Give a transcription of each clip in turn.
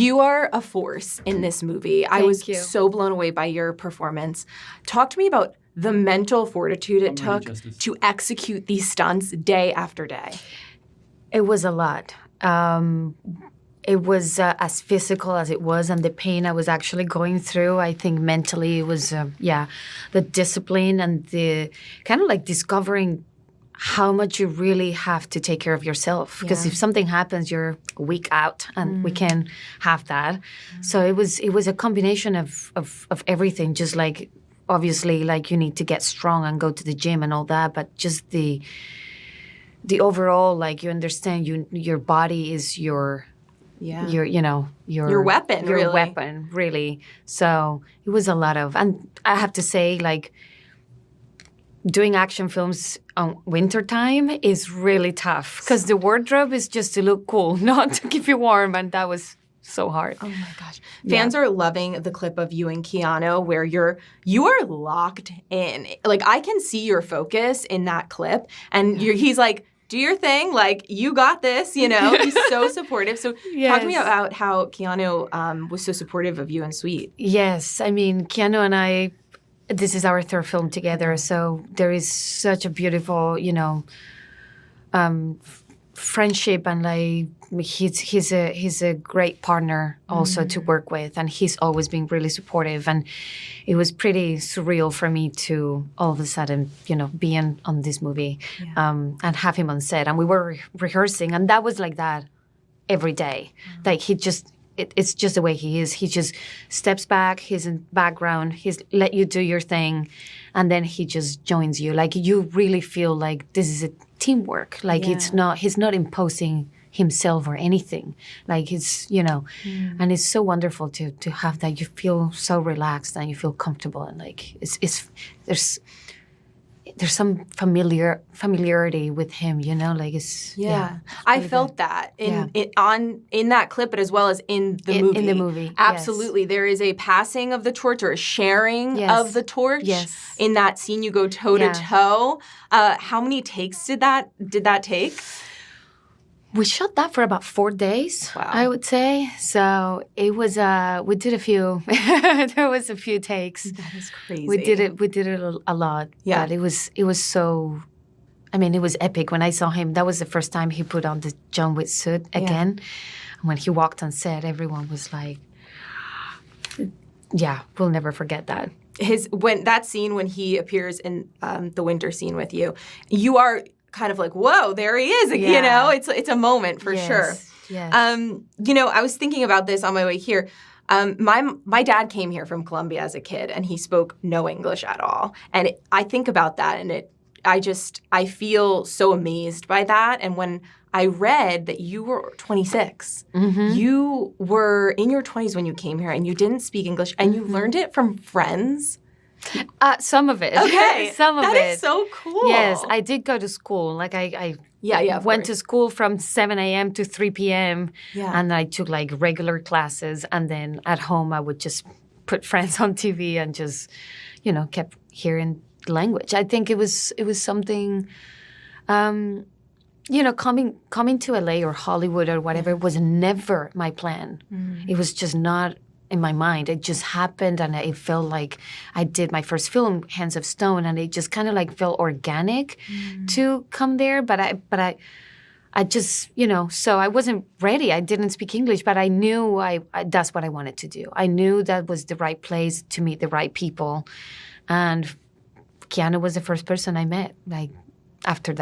You are a force in this movie. I was so blown away by your performance. Talk to me about the mental fortitude it took to execute these stunts day after day. It was a lot. It was as physical as it was, and the pain I was actually going through, I think mentally it was, the discipline and the kind of like discovering how much you really have to take care of yourself. Because if something happens, you're a week out, and we can't have that. So it was a combination of everything. Just like, obviously, like you need to get strong and go to the gym and all that, but just the overall, like you understand your body is your weapon, your weapon, really. So it was a lot of, and I have to say, like, doing action films on wintertime is really tough because the wardrobe is just to look cool, not to keep you warm, and that was so hard. Oh my gosh. Fans are loving the clip of you and Keanu where you are locked in. Like, I can see your focus in that clip, and he's like, do your thing, like, you got this, He's so supportive. So talk to me about how Keanu was so supportive of you and Sweet. Yes, I mean, Keanu and I, this is our third film together, so there is such a beautiful, friendship, and like he's a great partner also to work with, and he's always been really supportive, and it was pretty surreal for me to all of a sudden, be on this movie and have him on set, and we were rehearsing, and that was like that every day. Like he just. It's just the way he is. He just steps back. He's in background. He's let you do your thing, and then he just joins you. Like you really feel like this is a teamwork. Like he's not imposing himself or anything. Like it's and it's so wonderful to have that. You feel so relaxed and you feel comfortable, and like there's some familiarity with him, like it's I felt that in that clip, but as well as in the movie. In the movie, absolutely. Yes. There is a passing of the torch or a sharing of the torch. Yes. In that scene, you go toe to toe. How many takes did that take? We shot that for about 4 days, I would say. So it was, we did a few, there was a few takes. That is crazy. We did it a lot. Yeah. But it was so, it was epic. When I saw him, that was the first time he put on the John Wick suit again. And when he walked on set, everyone was like, we'll never forget that. That scene when he appears in the winter scene with you, you are kind of like, whoa, there he is. It's a moment for sure. Yes. I was thinking about this on my way here. My dad came here from Colombia as a kid, and he spoke no English at all. And I think about that, and I feel so amazed by that. And when I read that you were 26, you were in your 20s when you came here, and you didn't speak English, and you learned it from friends. Some of it. Okay. Some of it. That is so cool. Yes, I did go to school. Like I went to school from 7 a.m. to 3 p.m. Yeah. And I took like regular classes. And then at home, I would just put Friends on TV and just, kept hearing language. I think it was something, coming to LA or Hollywood or whatever was never my plan. It was just not in my mind. It just happened, and it felt like I did my first film, Hands of Stone, and it just kind of like felt organic to come there. But I just, so I wasn't ready. I didn't speak English, but I knew that's what I wanted to do. I knew that was the right place to meet the right people. And Keanu was the first person I met, like, after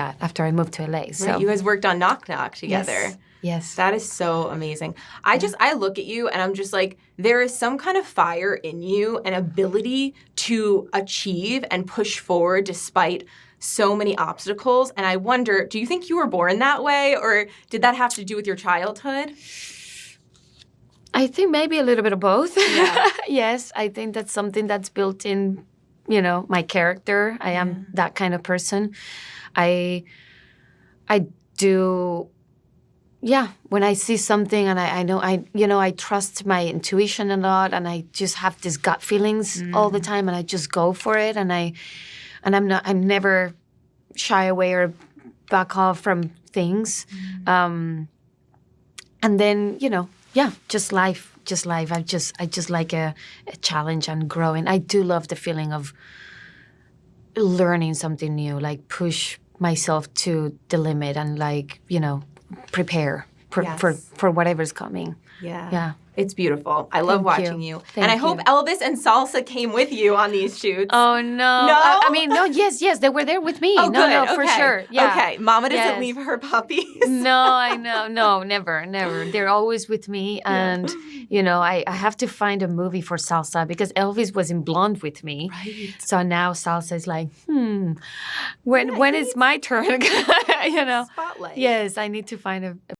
I moved to LA. So right, you guys worked on Knock Knock together. Yes. That is so amazing. I look at you and I'm just like, there is some kind of fire in you, an ability to achieve and push forward despite so many obstacles. And I wonder, do you think you were born that way, or did that have to do with your childhood? I think maybe a little bit of both. Yeah. Yes, I think that's something that's built in, my character. I am that kind of person. I do. Yeah, when I see something and I know I trust my intuition a lot, and I just have these gut feelings all the time, and I just go for it, and I'm never shy away or back off from things. And then, yeah, just life. I just like a challenge and growing. I do love the feeling of learning something new, like push myself to the limit and like, prepare for whatever's coming. Yeah. It's beautiful. I love watching you. And I hope you. Elvis and Salsa came with you on these shoots. Oh, no. No? I mean, no, yes, they were there with me. Oh, no, good. no, Okay. for sure. Yeah. Okay. Mama doesn't leave her puppies. No, I know. No, never. They're always with me. And, I have to find a movie for Salsa because Elvis was in Blonde with me. Right. So now Salsa is like, when is my turn? Spotlight. Yes, I need to find a